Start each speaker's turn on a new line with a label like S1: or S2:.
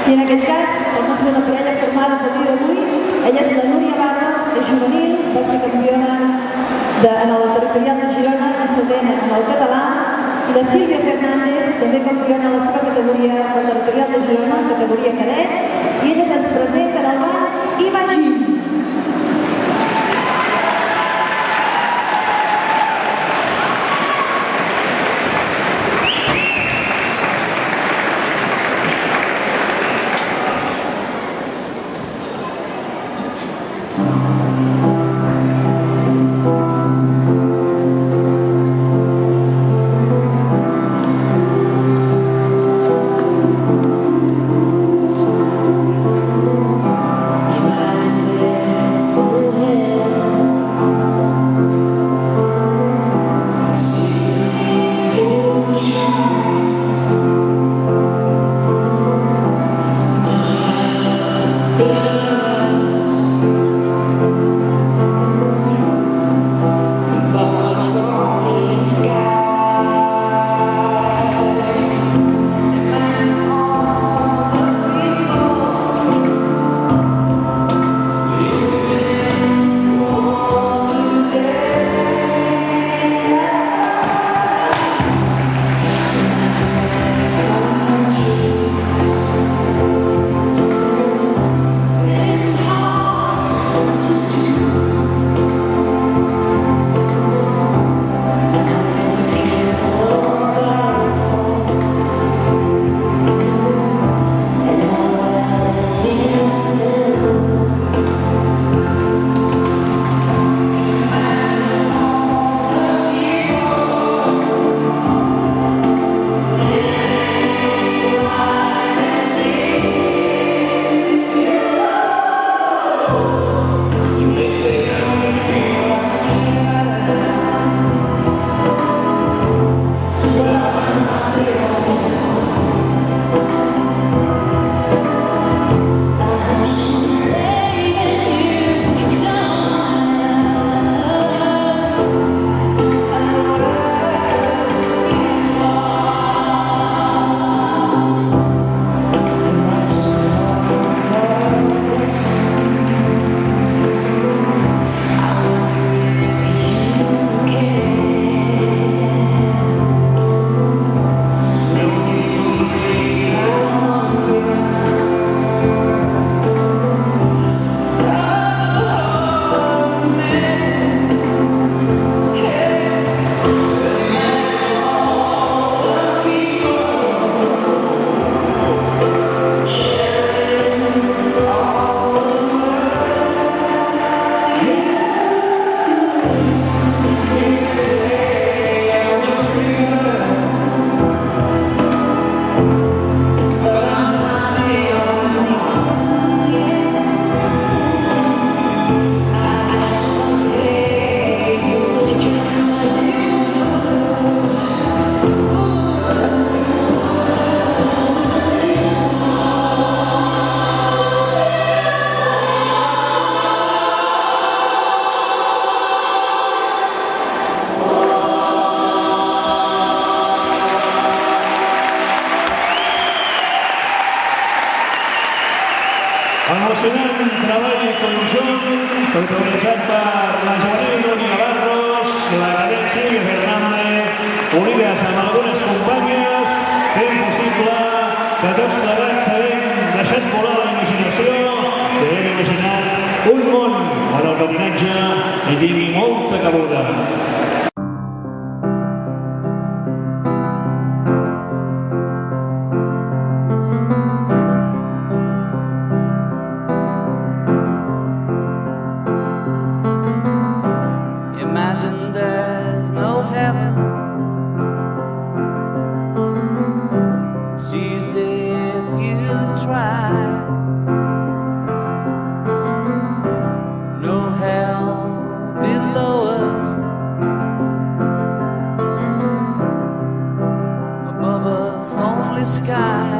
S1: I en aquest cas, el nostre una parella formada a partir d'avui, ella és la Núria Barros, és juvenil, va ser campiona en el territorial de Girona, precedent en el català, i la Sílvia Fernández, també campiona en la seva categoria del territorial de Girona, categoria cadet, i elles ens presenten el ball Imagine.
S2: Emocionant treball conjunt protagonitzat per la juvenil Núria Barros, la cadet Sílvia Fernández, unides amb algunes companyes, fent possible que tots plegats sabem deixat volar la imaginació i hem imaginat un món on el patinatge hi tingui molta cabuda.
S3: Imagine there's no heaven. It's easy if you try. No hell below us, above us only sky.